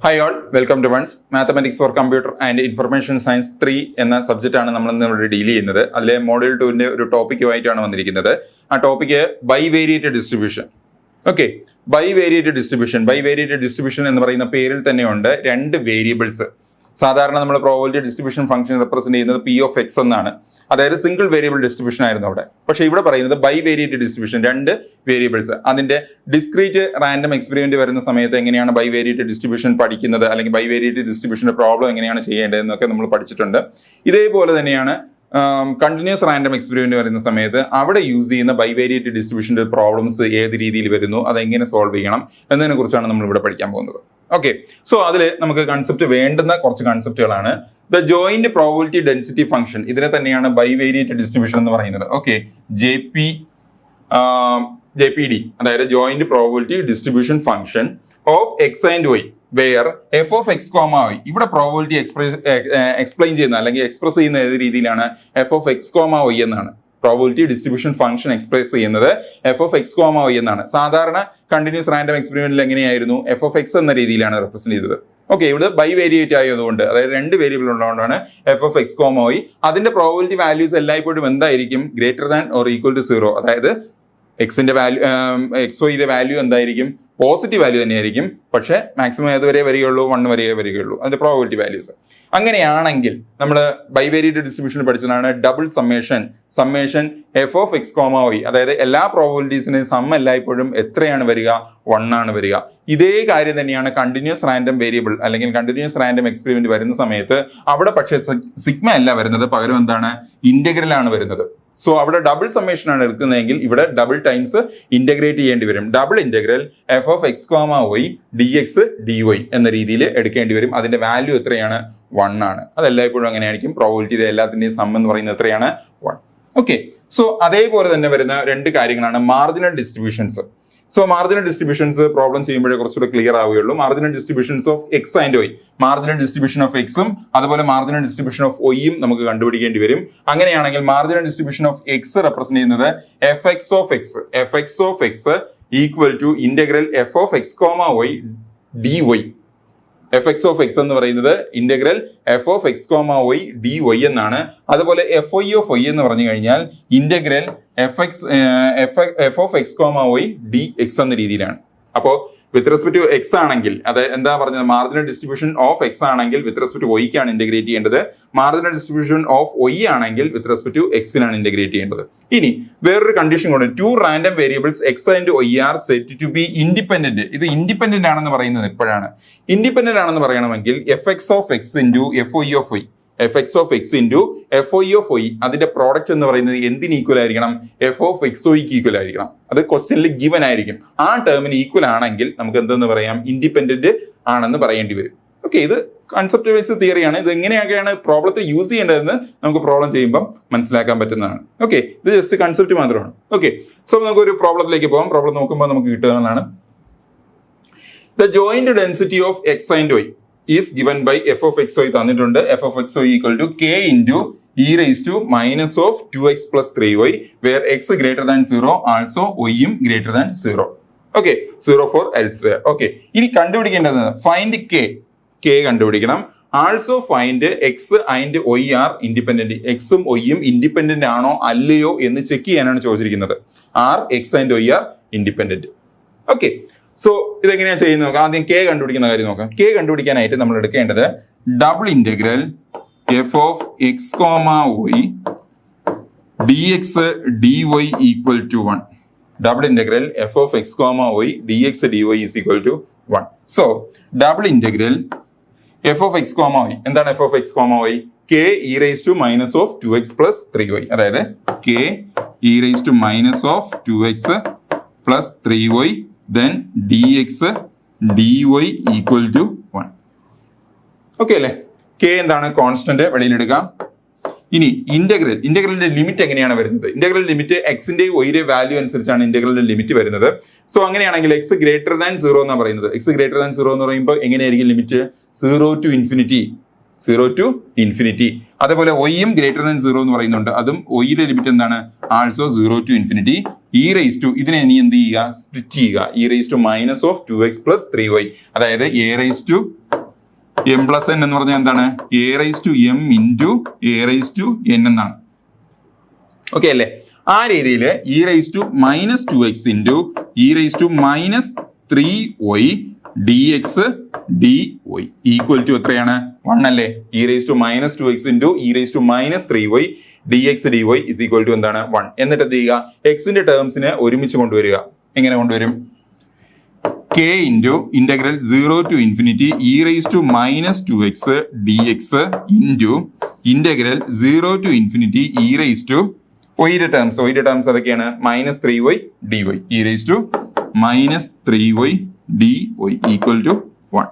Hi all, welcome to once mathematics for computer and information science 3 എന്ന സബ്ജക്റ്റാണ് നമ്മൾ ഇന്ന് ഇവിടെ ഡീൽ ചെയ്യുന്നത്. അതിലെ മോഡ്യൂൾ 2ന്റെ ഒരു ടോപ്പിക്കുമായിട്ടാണ് വന്നിരിക്കുന്നത്. ആ topic bivariate distribution. Okay, bivariate distribution എന്ന് പറയുന്ന പേരിൽ തന്നെയുണ്ട് രണ്ട് വേരിയബിൾസ്. സാധാരണ നമ്മൾ പ്രോബബിലിറ്റി ഡിസ്ട്രിബ്യൂഷൻ ഫംഗ്ഷൻ റെപ്രസെന്റ് ചെയ്യുന്നത് പി ഓഫ് എക്സ് എന്നാണ്, അതായത് സിംഗിൾ വേരിയബിൾ ഡിസ്ട്രിബ്യൂഷൻ ആയിരുന്നു അവിടെ. പക്ഷേ ഇവിടെ പറയുന്നത് ബൈവേരിയേറ്റ് ഡിസ്ട്രിബ്യൂഷൻ, രണ്ട് വേരിയബിൾസ്. അതിന്റെ ഡിസ്ക്രീറ്റ് റാൻഡം എക്സ്പെരിമെന്റ് വരുന്ന സമയത്ത് എങ്ങനെയാണ് ബൈവേരിയേറ്റ് ഡിസ്ട്രിബ്യൂഷൻ പഠിക്കുന്നത്, അല്ലെങ്കിൽ ബൈവേരിയേറ്റ് ഡിസ്ട്രിബ്യൂഷന്റെ പ്രോബ്ലം എങ്ങനെയാണ് ചെയ്യേണ്ടതെന്നൊക്കെ നമ്മൾ പഠിച്ചിട്ടുണ്ട്. ഇതേപോലെ തന്നെയാണ് കണ്ടിന്യൂസ് റാൻഡം എക്സ്പെരിമെന്റ് വരുന്ന സമയത്ത് അവിടെ യൂസ് ചെയ്യുന്ന ബൈവേരിയേറ്റ് ഡിസ്ട്രിബ്യൂഷന്റെ പ്രോബ്ലംസ് ഏത് രീതിയിൽ വരുന്നു, അതെങ്ങനെ സോൾവ് ചെയ്യണം എന്നതിനെ കുറിച്ചാണ് നമ്മൾ ഇവിടെ പഠിക്കാൻ പോകുന്നത്. ഓക്കെ, സോ അതിൽ നമുക്ക് കൺസെപ്റ്റ് വേണ്ടുന്ന കുറച്ച് കൺസെപ്റ്റുകളാണ്. The joint probability density function, ഇതിനെ തന്നെയാണ് ബൈവേരിയേറ്റ് ഡിസ്ട്രിബ്യൂഷൻ എന്ന് പറയുന്നത്. ഓക്കെ, JPD, അതായത് joint probability distribution function of X and y where f of X comma y. ഇവിടെ പ്രോബബിലിറ്റി എക്സ്പ്ലെയിൻ ചെയ്യുന്ന അല്ലെങ്കിൽ എക്സ്പ്രസ് ചെയ്യുന്ന ഏത് രീതിയിലാണ്? F of X comma y എന്നാണ്. പ്രോബബിലിറ്റി ഡിസ്ട്രിബ്യൂഷൻ ഫംഗ്ഷൻ എക്സ്പ്രസ് ചെയ്യുന്നത് f of X comma y എന്നാണ്. സാധാരണ കണ്ടിന്യൂസ് റാൻഡം എക്സ്പെരിമെന്റിൽ എങ്ങനെയായിരുന്നു? എഫ് ഓഫ് എക്സ് എന്ന രീതിയിലാണ് റെപ്രസെന്റ് ചെയ്തത്. ഓക്കെ, ഇവിടെ ബൈവേരിയേറ്റ് ആയതുകൊണ്ട്, അതായത് രണ്ട് വേരിയബിൾ ഉള്ളതുകൊണ്ടാണ് F of X comma Y. അതിന്റെ പ്രോബബിലിറ്റി വാല്യൂസ് എല്ലായ്പ്പോഴും എന്തായിരിക്കും? Greater than or equal to 0. അതായത് എക്സിന്റെ വാല്യൂ, എക്സ് വൈയുടെ വാല്യൂ എന്തായിരിക്കും? പോസിറ്റീവ് വാല്യൂ തന്നെയായിരിക്കും. പക്ഷേ മാക്സിമം ഏതുവരെ വരികയുള്ളൂ? 1 വരെ വരികയുള്ളൂ അതിന്റെ പ്രോബബിലിറ്റി വാല്യൂസ്. അങ്ങനെയാണെങ്കിൽ നമ്മൾ ബൈവേരിയേറ്റ് ഡിസ്ട്രിബ്യൂഷൻ പഠിച്ചതാണ് double summation F of X comma Y. അതായത് എല്ലാ പ്രോബബിലിറ്റീസിന്റെയും സം എല്ലായ്പ്പോഴും എത്രയാണ് വരിക? 1 ആണ് വരിക. ഇതേ കാര്യം തന്നെയാണ് കണ്ടിന്യൂസ് റാൻഡം വേരിയബിൾ അല്ലെങ്കിൽ കണ്ടിന്യൂസ് റാൻഡം എക്സ്പെരിമെന്റ് വരുന്ന സമയത്ത് അവിടെ പക്ഷേ സിഗ്മ അല്ല വരുന്നത്, പകരം എന്താണ്? ഇന്റഗ്രൽ ആണ് വരുന്നത്. സോ അവിടെ ഡബിൾ സമ്മേഷൻ ആണ് എടുക്കുന്നതെങ്കിൽ ഇവിടെ ഡബിൾ ടൈംസ് ഇന്റഗ്രേറ്റ് ചെയ്യേണ്ടി വരും. Double integral F of X comma Y D X D Y എന്ന രീതിയിൽ എടുക്കേണ്ടി വരും. അതിന്റെ വാല്യൂ എത്രയാണ്? 1 ആണ്. അതെല്ലായ്പ്പോഴും അങ്ങനെയായിരിക്കും. പ്രോബബിലിറ്റിയുടെ എല്ലാത്തിന്റെയും സം എന്ന് പറയുന്നത് എത്രയാണ്? 1. ഓക്കെ, സോ അതേപോലെ തന്നെ വരുന്ന രണ്ട് കാര്യങ്ങളാണ് marginal distributions. So marginal distributions problem ചെയ്യുമ്പോഴേ കുറച്ചുകൂടെ ക്ലിയർ ആവുകയുള്ളൂ. Marginal distributions of X and y, marginal distribution of എക്സും അതുപോലെ മാർജിനൽ ഡിസ്ട്രിബ്യൂഷൻ ഓഫ് വൈയും നമുക്ക് കണ്ടുപിടിക്കേണ്ടി വരും. അങ്ങനെയാണെങ്കിൽ marginal distribution of x represent ചെയ്യുന്നത് f X of X equal to integral F of X comma Y D y. F X of x എന്ന് പറയുന്നത് integral F of X comma Y D y എന്നാണ്. അതുപോലെ F I of y എന്ന് പറഞ്ഞു കഴിഞ്ഞാൽ integral F of X comma Y D x എന്ന രീതിയിലാണ്. അപ്പോൾ വിത്ത് റെസ്പെക്ട് ടു എക്സ് ആണെങ്കിൽ, അത് എന്താ പറഞ്ഞത്? മാർജിനൽ ഡിസ്ട്രിബ്യൂഷൻ ഓഫ് എക്സ് ആണെങ്കിൽ വിത്ത് റെസ്പെക്ട് ടു വൈക്കാണ് ഇന്റഗ്രേറ്റ് ചെയ്യേണ്ടത്. മാർജിനൽ ഡിസ്ട്രിബ്യൂഷൻ ഓഫ് വൈ ആണെങ്കിൽ വിത്ത് റെസ്പെക്ട് ടു എക്സിനാണ് ഇന്റഗ്രേറ്റ് ചെയ്യേണ്ടത്. ഇനി വേറൊരു കണ്ടീഷൻ കൊണ്ട്, 2 random variables X and Y are set to be independent. ഇത് ഇൻഡിപെൻഡന്റ് ആണെന്ന് പറയുന്നത് എപ്പോഴാണ്? ഇൻഡിപെൻഡന്റ് ആണെന്ന് പറയണമെങ്കിൽ F X of X into F I of Y, F X of X into F I of Y, അതിന്റെ product എന്ന് പറയുന്നത് എന്തിന് ഈക്വൽ ആയിരിക്കണം? എഫ് ഓഫ് എക്സ് വൈക്ക് ഈക്വൽ ആയിരിക്കണം. അത് ക്വസ്റ്റ്യനിൽ ഗിവൻ ആയിരിക്കും. ആ ടേമിന് ഈക്വൽ ആണെങ്കിൽ നമുക്ക് എന്തെന്ന് പറയാം? ഇൻഡിപെൻഡന്റ് ആണെന്ന് പറയേണ്ടി വരും. ഓക്കെ, ഇത് കൺസെപ്റ്റ് വൈസ് തിയറിയാണ്. ഇത് എങ്ങനെയൊക്കെയാണ് പ്രോബ്ലത്തെ യൂസ് ചെയ്യേണ്ടതെന്ന് നമുക്ക് പ്രോബ്ലം ചെയ്യുമ്പോൾ മനസ്സിലാക്കാൻ പറ്റുന്നതാണ്. ഓക്കെ, ഇത് ജസ്റ്റ് കൺസെപ്റ്റ് മാത്രമാണ്. ഓക്കെ, സോ നമുക്ക് ഒരു പ്രോബ്ലത്തിലേക്ക് പോകാം. പ്രോബ്ലം നോക്കുമ്പോൾ നമുക്ക് കിട്ടുന്നതാണ് the joint density of X and Y is given by f of x y തന്നിട്ടുണ്ട്. f of x y equal to k into e raised to minus of 2x plus 3y where x greater than 0 also y യും greater than 0. Okay, 0 for elsewhere. Okay, ഇനി കണ്ടുപിടിക്കേണ്ടത് find k കണ്ടുപിടിക്കണം. Also find x and y are independent. x ഉം y യും independent ആണോ അല്ലയോ എന്ന് check ചെയ്യാനാണ് ചോദിച്ചിരിക്കുന്നത്. Are x and y are independent? Okay, so ഇതെങ്ങനെയാണ് ചെയ്യുന്നത് നോക്കാം. ആദ്യം കെ കണ്ടുപിടിക്കുന്ന കാര്യം നോക്കാം. കെ കണ്ടുപിടിക്കാനായിട്ട് നമ്മൾ എടുക്കേണ്ടത് double integral F of X comma Y D X D Y equal to 1. Double integral F of X comma Y D X D y is equal to 1. So double integral F of X comma y, എന്താണ് f of X comma y? K e raise to minus of 2x plus 3y, അതായത് k e raise to minus of 2x plus 3y then dx dy equal to 1. Okay അല്ലേ? K എന്താണ്? Constant വെളിയിലെടുക്കാം. ഇനി ഇന്റഗ്രലിന്റെ limit എങ്ങനെയാണ് വരുന്നത്? Integral limit എക്സിന്റെയും വൈയുടെയും value അനുസരിച്ചാണ് ഇന്റഗ്രലിന്റെ limit വരുന്നത്. സോ അങ്ങനെയാണെങ്കിൽ എക്സ് ഗ്രേറ്റർ ദാൻ 0 എന്നാണ് പറയുന്നത്. എക്സ് ഗ്രേറ്റർ ദാൻ 0 എന്ന് പറയുമ്പോൾ എങ്ങനെയായിരിക്കും ലിമിറ്റ്? 0 to infinity. അതേപോലെ വൈയും ഗ്രേറ്റർ ദാൻ 0 എന്ന് പറയുന്നുണ്ട്. അതും വൈയുടെ ലിമിറ്റ് എന്താണ്? Also 0 to infinity. E raise to, ഇതിനെ നീ എന്ത് ചെയ്യുക? സ്പ്ലിറ്റ് ചെയ്യുക. E raise to minus of 2x plus 3y, അതായത് A raise to M plus N എന്ന് പറഞ്ഞാൽ എന്താണ് A raise to M into A raise to N എന്നാണ്. ഓക്കെ അല്ലേ? ആ രീതിയിൽ E raise to minus 2x into E raise to minus 3y D X D Y equal to എത്രയാണ്? 1 അല്ലേ? E raise to minus 2x into E raise to minus 3y D X D Y is equal to എന്താണ്? 1. എന്നിട്ട് എന്ത് ചെയ്യുക? എക്സിന്റെ ടേംസിനെ ഒരുമിച്ച് കൊണ്ടുവരിക. എങ്ങനെ കൊണ്ടുവരും? k into integral 0 to infinity E raise to minus 2x D X into integral 0 to infinity E raise to ഒയുടെ ടേംസ് അതൊക്കെയാണ് minus 3y dy E raise to minus 3y dy equal to 1.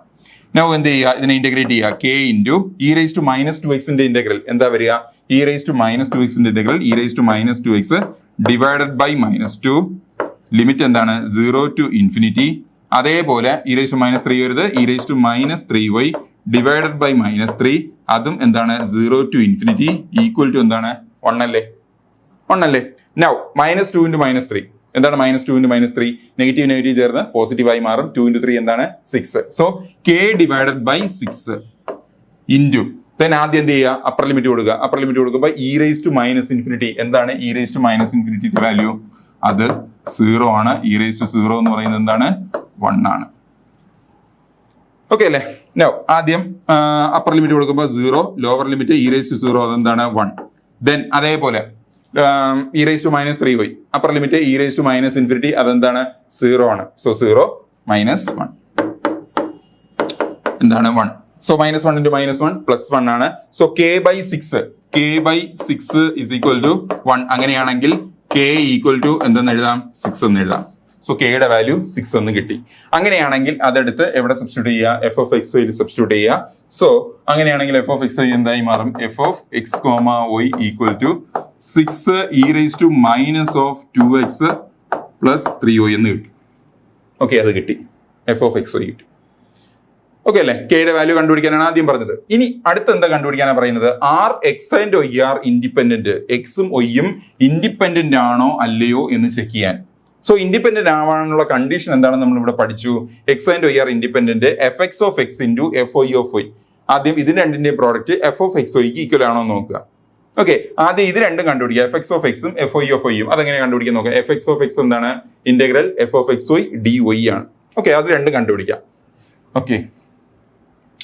Now എന്ത് ചെയ്യുക? ഇതിനെ integrate ചെയ്യുക. k into E raise to minus 2x integral എന്താ വരിക? E raise to minus 2x integral E raise to minus 2x divided by minus 2 limit എന്താണ്? 0 to infinity. അതേപോലെ E raise to minus 3 വരുത് e raise to minus 3y divided by minus 3 അതും എന്താണ്? 0 to infinity equal to എന്താണ്? 1 അല്ലേ? Now minus 2 into minus 3 എന്താണ്? Minus 2 into minus 3 negative ചേർന്ന് പോസിറ്റീവായി മാറും. 2 ഇൻറ്റു 3 എന്താണ്? 6. So k divided by 6 into then ആദ്യം എന്ത് ചെയ്യുക? അപ്പർ ലിമിറ്റ് കൊടുക്കുക. അപ്പർ ലിമിറ്റ് കൊടുക്കുമ്പോൾ e raise to minus infinity എന്താണ്? ഇ റൈസ് ടു മൈനസ് ഇൻഫിനിറ്റിയുടെ വാല്യൂ അത് 0 ആണ്. ഇ റൈസ് ടു 0 എന്ന് പറയുന്നത് എന്താണ്? 1 ആണ്. ഓക്കെ അല്ലേ? നോ ആദ്യം അപ്പർ ലിമിറ്റ് കൊടുക്കുമ്പോൾ 0, lower limit E raise to 0 അതെന്താണ്? 1. ദെൻ അതേപോലെ E raise to minus 3y upper limit E raise to minus infinity അതെന്താണ്? 0 ആണ്. സോ 0 മൈനസ് 1 എന്താണ്? 1. So minus 1 into minus 1 plus 1 ആണ്. So k by 6 is equal to 1. അങ്ങനെയാണെങ്കിൽ k equal to എന്തെന്ന് എഴുതാം? 6 എന്ന് എഴുതാം. സോ കെയുടെ വാല്യൂ 6 എന്ന് കിട്ടി. അങ്ങനെയാണെങ്കിൽ അതെടുത്ത് എവിടെ സബ്സ്റ്റിറ്റ്യൂട്ട് ചെയ്യുക? എഫ് ഓഫ് എക്സ് വൈയിൽ സബ്സ്റ്റിറ്റ്യൂട്ട് ചെയ്യുക. സോ അങ്ങനെയാണെങ്കിൽ എഫ് ഓഫ് എക്സ് വൈ എന്തായി മാറും? F of X comma Y equal to 6 E raise to minus of 2x plus 3y എന്ന് കിട്ടി. ഓക്കെ, അത് കിട്ടി. എഫ് ഓഫ് എക്സ് വൈ കിട്ടി. ഓക്കെ അല്ലേ? കെയുടെ വാല്യൂ കണ്ടുപിടിക്കാനാണ് ആദ്യം പറഞ്ഞത്. ഇനി അടുത്ത എന്താ കണ്ടുപിടിക്കാനാണ് പറയുന്നത്? Are X and Y are independent. എക്സും വൈയും ഇൻഡിപെൻഡന്റ് ആണോ അല്ലയോ എന്ന് ചെക്ക് ചെയ്യാൻ. സോ ഇൻഡിപെൻഡന്റ് ആവാനുള്ള കണ്ടീഷൻ എന്താണെന്ന് നമ്മൾ ഇവിടെ പഠിച്ചു. X and Y are independent. F X of X into F O of Y. ആദ്യം ഇതിന് രണ്ടിന്റെയും പ്രോഡക്റ്റ് എഫ് ഓഫ് എക്സ് വൈക്ക് ഈക്വൽ ആണോ എന്ന് നോക്കുക. ഓക്കെ, ആദ്യം ഇത് രണ്ടും കണ്ടുപിടിക്കുക. എഫ് എക്സ് ഓഫ് എക്സും എഫ് ഒ ഓഫ് വൈയും. അതെങ്ങനെ കണ്ടുപിടിക്കാൻ നോക്കുക? എഫ് എക്സ് ഓഫ് എക്സ് എന്താണ്? Integral F of X Y D Y ആണ്. ഓക്കെ, അത് രണ്ടും കണ്ടുപിടിക്കാം. ഓക്കെ,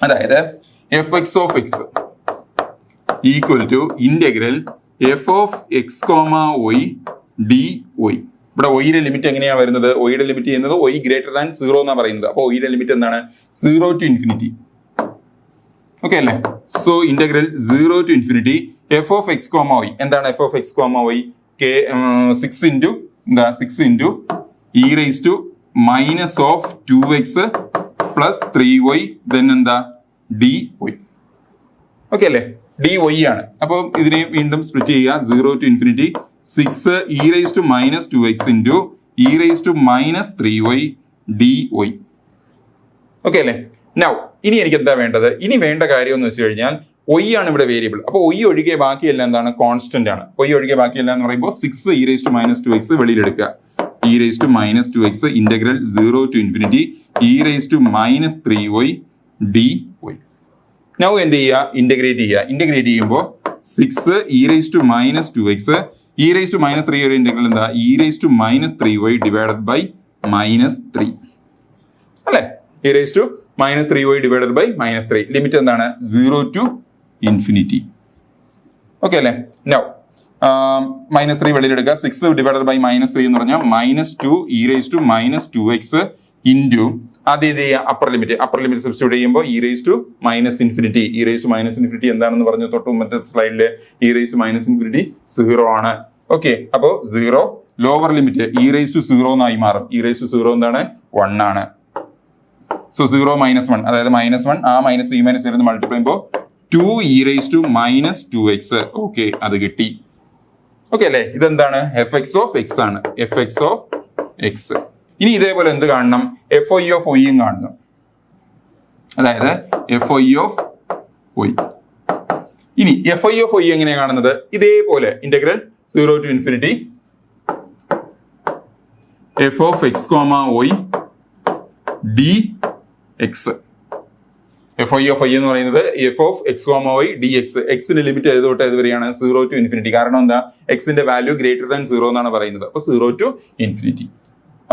അതായത് F X of X equal to integral F of X comma Y D Y. ഇവിടെ ഒയുടെ ലിമിറ്റ് എങ്ങനെയാണ് വരുന്നത്? ഒയുടെ ലിമിറ്റ് ചെയ്യുന്നത് ഒ ഗ്രേറ്റർ ദാൻ 0 എന്നാണ് പറയുന്നത്. അപ്പോൾ ഒയുടെ ലിമിറ്റ് എന്താണ്? 0 ടു ഇൻഫിനിറ്റി. ഓക്കെ അല്ലേ? So integral 0 to infinity F of X comma y എന്താണ്? F of X comma y 6 into എന്താ? 6 into E raise to minus of 2x plus 3y then എന്താ? D y. Okay അല്ലേ? D Y ആണ്. അപ്പോൾ ഇതിനെ വീണ്ടും split ചെയ്യുക. 0 to infinity 6 E raise to minus 2x into E raise to minus 3y d y. Okay അല്ലേ? Now ഇനി എനിക്ക് എന്താ വേണ്ടത്? ഇനി വേണ്ട കാര്യം എന്ന് വെച്ച് കഴിഞ്ഞാൽ y ആണ് ഇവിടെ വേരിയബിൾ. അപ്പോൾ y ഒഴികെ ബാക്കിയെല്ലാം എന്താണ്? കോൺസ്റ്റന്റ് ആണ്. y ഒഴികെ ബാക്കിയെല്ലാം എന്ന് പറയുമ്പോൾ 6 E raise to minus 2x വെളിയിലെടുക്കുക. E raise to minus 2x integral 0 to infinity E raise to minus 3y d y. Now എന്ത് ചെയ്യുക? ഇന്റഗ്രേറ്റ് ചെയ്യുക. ഇന്റഗ്രേറ്റ് ചെയ്യുമ്പോൾ 6 E raise to minus 2x e raise to minus 3 ഒരു integral എന്താ? E raise to minus 3y divided by minus 3 അല്ലെ? E raise to minus 3y divided by minus 3. Limit എന്താണ്? 0 to infinity. Okay അല്ലേ? Now minus 3 വെളിയിലെടുക്കുക. 6 divided by minus 3 എന്ന് പറഞ്ഞാൽ minus 2 E raise to minus 2x into ആദ്യം ഇത് ചെയ്യുക upper limit substitute ചെയ്യുമ്പോൾ e raise to minus infinity. E raise to minus infinity എന്താണെന്ന് പറഞ്ഞു തൊട്ട് മുമ്പത്തെ സ്ലൈഡില്? E raise to minus infinity 0 ആണ്. ഓക്കെ, അപ്പോൾ 0 lower limit E raise to 0 എന്നായി മാറും. ഇ റൈസ് ടു 0 എന്താണ്? 1 ആണ്. സോ 0 മൈനസ് 1 അതായത് മൈനസ് 1 ആ മൈനസ് ഈ മൈനസ് ഇരുന്ന് മൾട്ടിപ്ലൈ ചെയ്യുമ്പോൾ 2 E raise to minus 2x. Okay, അത് കിട്ടി. ഓക്കെ അല്ലേ? ഇതെന്താണ്? എഫ് എക്സ് ഓഫ് എക്സ് ആണ്. F X of X. ഇനി ഇതേപോലെ എന്ത് കാണണം? എഫ് ഒ ഓഫ് ഒയും കാണണം. അതായത് എഫ് ഒ ഓഫ് ഒയ്. ഇനി എഫ് ഒ ഓഫ് ഒയ് എങ്ങനെയാണ് കാണുന്നത്? ഇതേപോലെ integral 0 to infinity F of X comma y d x. F I of y എന്ന് പറയുന്നത് f of X comma Y D x. എക്സിന്റെ ലിമിറ്റ് ഏത് തൊട്ട് ഏത് വരെയാണ്? 0 to ഇൻഫിനിറ്റി. കാരണം എന്താ? എക്സിന്റെ വാല്യൂ ഗ്രേറ്റർ ദാൻ 0 എന്നാണ് പറയുന്നത്. അപ്പൊ 0 to ഇൻഫിനിറ്റി.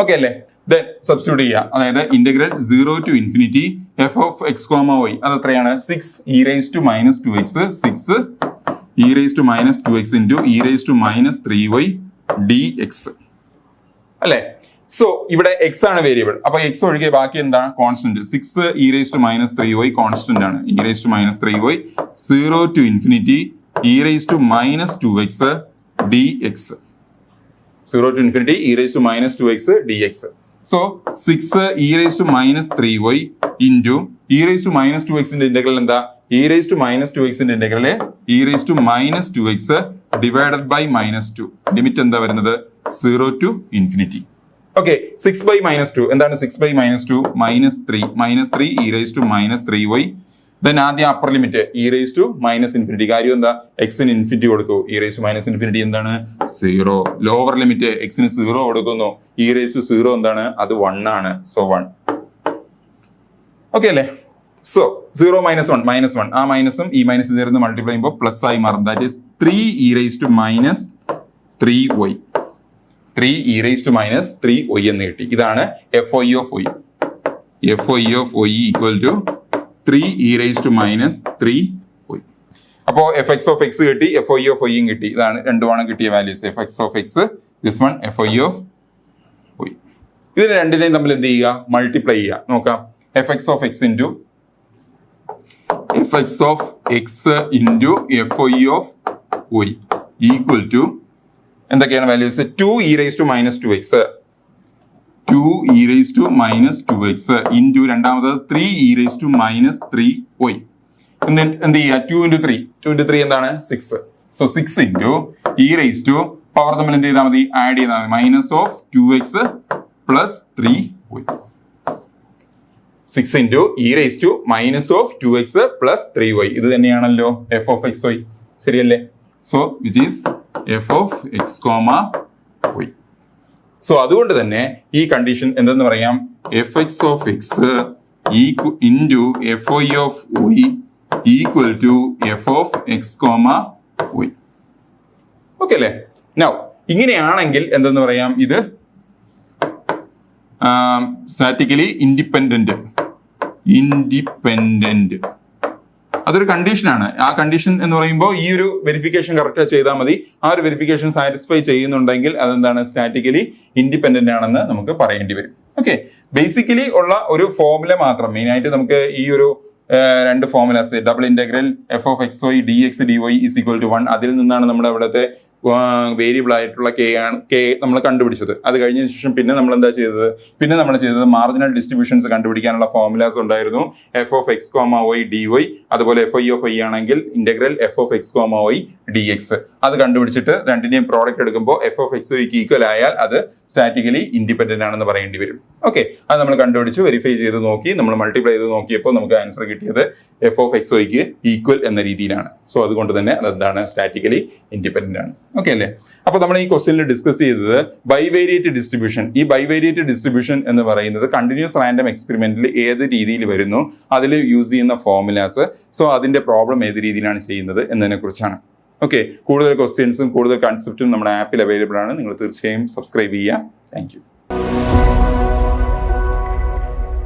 ഓക്കെ അല്ലേ? ദെൻ സബ്സ്റ്റിറ്റ്യൂട്ട് ചെയ്യുക. അതായത് integral 0 to infinity F of X comma Y അത് എത്രയാണ്? 6 e raised to minus 2x 6 e raised to minus 2x into e raised to minus 3y dx അല്ലേ? So ഇവിടെ X ആണ് variable. അപ്പൊ X ഒഴികെ ബാക്കി എന്താണ്? Constant. 6 e raised to minus 3y constant ആണ്. e raised to minus 3y 0 to infinity e raised to minus 2x dx 0 to infinity e raised to minus 2x dx. So 6 e raised to minus 3y into e raised to minus 2x ന്റെ integral എന്താ? e raised to minus 2x ന്റെ integral e raised to minus 2x divided by minus 2. Limit എന്താ വരുന്നത്? 0 to infinity. Okay, 6 by minus 2 എന്താണ്? 6 by minus 2 minus 3 e raised to minus 3y. Then ആദ്യം upper limit e raised to minus infinity. കാര്യം എന്താ? എക്സിന് infinity കൊടുത്തു. e raised to minus infinity എന്താണ്? 0. Lower limit എക്സിന് 0 കൊടുക്കുന്നു. e raised to 0 എന്താണ്? അത് 1 ആണ്. സോ 1. ഓക്കെ അല്ലേ? So 0 minus 1 minus 1. ആ മൈനസും ഈ മൈനസ് ചേർന്ന് മൾട്ടിപ്ലൈ ചെയ്യുമ്പോൾ പ്ലസ് ആയി മാറും. That is 3 e raised to minus 3y. 3 e raised to minus 3y എന്ന് കിട്ടി. ഇതാണ് F I of y. F I of y equal to 3 e raised to minus 3y. അപ്പോ എഫ് എക്സ് ഓഫ് എക്സ് കിട്ടി, F I of വൈയും കിട്ടി. ഇതാണ് രണ്ടുമാണ് കിട്ടിയ values. F X of X, this one F I of Y. ഇതിന് രണ്ടിനെയും തമ്മിൽ എന്ത് ചെയ്യുക? മൾട്ടിപ്ലൈ ചെയ്യുക. നോക്കാം. F X of X into F X of X into F I of Y equal to എന്തൊക്കെയാണ് values? 2 e raised to minus 2x 2 e raised to minus 2x into രണ്ടാമത് 3 e raised to minus 3y. എന്ത് ചെയ്യുക? 2 into 3 എന്താണ്? 6. So 6 into e raised to power തമ്മിൽ എന്ത് ചെയ്താൽ മതി? Add ചെയ്താൽ മതി. Minus of 2x plus 3y. 6 into e raised to minus of 2x plus 3y. ഇത് തന്നെയാണല്ലോ എഫ് ഓഫ് എക്സ് വൈ. ശരിയല്ലേ? So which is F of X comma Y. So അതുകൊണ്ട് തന്നെ ഈ കണ്ടീഷൻ എന്തെന്ന് പറയാം? F X of X into F I of Y equal to F of X comma Y. Okay അല്ലേ? Now ഇങ്ങനെയാണെങ്കിൽ എന്തെന്ന് പറയാം? ഇത് സ്റ്റാറ്റിക്കലി ഇൻഡിപെൻഡന്റ്. അതൊരു കണ്ടീഷനാണ്. ആ കണ്ടീഷൻ എന്ന് പറയുമ്പോൾ ഈ ഒരു വെരിഫിക്കേഷൻ കറക്റ്റ് ചെയ്താൽ മതി. ആ ഒരു വെരിഫിക്കേഷൻ സാറ്റിസ്ഫൈ ചെയ്യുന്നുണ്ടെങ്കിൽ അതെന്താണ്? സ്റ്റാറ്റിക്കലി ഇൻഡിപെൻഡന്റ് ആണെന്ന് നമുക്ക് പറയേണ്ടി വരും. ഓക്കെ, ബേസിക്കലി ഉള്ള ഒരു ഫോർമുല മാത്രം. മെയിൻ ആയിട്ട് നമുക്ക് ഈ ഒരു രണ്ട് formulas double integral F of X Y D X D Y is equal to 1. അതിൽ നിന്നാണ് നമ്മുടെ അവിടുത്തെ വേരിയബിൾ ആയിട്ടുള്ള കെ നമ്മൾ കണ്ടുപിടിച്ചത്. അത് കഴിഞ്ഞ ശേഷം പിന്നെ നമ്മൾ എന്താ ചെയ്തത്? പിന്നെ നമ്മൾ ചെയ്തത് മാർജിനൽ ഡിസ്ട്രിബ്യൂഷൻസ് കണ്ടുപിടിക്കാനുള്ള ഫോർമുലാസ് ഉണ്ടായിരുന്നു. F of X comma Y D Y, അതുപോലെ എഫ് ഐ ഓഫ് ഐ ആണെങ്കിൽ integral F of X comma Y D X. അത് കണ്ടുപിടിച്ചിട്ട് രണ്ടിന്റെയും പ്രോഡക്റ്റ് എടുക്കുമ്പോൾ എഫ് ഓഫ് എക്സ് വൈക്ക് ഈക്വൽ ആയാൽ അത് സ്റ്റാറ്റിക്കലി ഇൻഡിപെൻഡന്റ് ആണെന്ന് പറയേണ്ടി വരും. ഓക്കെ, അത് നമ്മൾ കണ്ടുപിടിച്ച് വെരിഫൈ ചെയ്ത് നോക്കി. നമ്മൾ മൾട്ടിപ്ലൈ ചെയ്ത് നോക്കിയപ്പോൾ നമുക്ക് ആൻസർ കിട്ടിയത് എഫ് ഓഫ് എക്സ് വൈക്ക് ഈക്വൽ എന്ന രീതിയിലാണ്. സോ അതുകൊണ്ട് തന്നെ അതെന്താണ്? സ്റ്റാറ്റിക്കലി ഇൻഡിപെൻഡന്റ് ആണ്. ഓക്കെ അല്ലേ? അപ്പൊ നമ്മൾ ഈ ക്വസ്റ്റ്യനിൽ ഡിസ്കസ് ചെയ്തത് ബൈവേരിയേറ്റ് ഡിസ്ട്രിബ്യൂഷൻ. ഈ ബൈവേരിയേറ്റ് ഡിസ്ട്രിബ്യൂഷൻ എന്ന് പറയുന്നത് കണ്ടിന്യൂസ് റാൻഡം എക്സ്പെരിമെന്റിൽ ഏത് രീതിയിൽ വരുന്നു, അതിൽ യൂസ് ചെയ്യുന്ന ഫോർമുലാസ്, സോ അതിന്റെ പ്രോബ്ലം ഏത് രീതിയിലാണ് ചെയ്യുന്നത് എന്നതിനെ കുറിച്ചാണ്. ഓക്കെ, കൂടുതൽ ക്വസ്റ്റ്യൻസും കൂടുതൽ കൺസെപ്റ്റും നമ്മുടെ ആപ്പിൽ അവൈലബിൾ ആണ്. നിങ്ങൾ തീർച്ചയായും സബ്സ്ക്രൈബ് ചെയ്യുക. Thank you.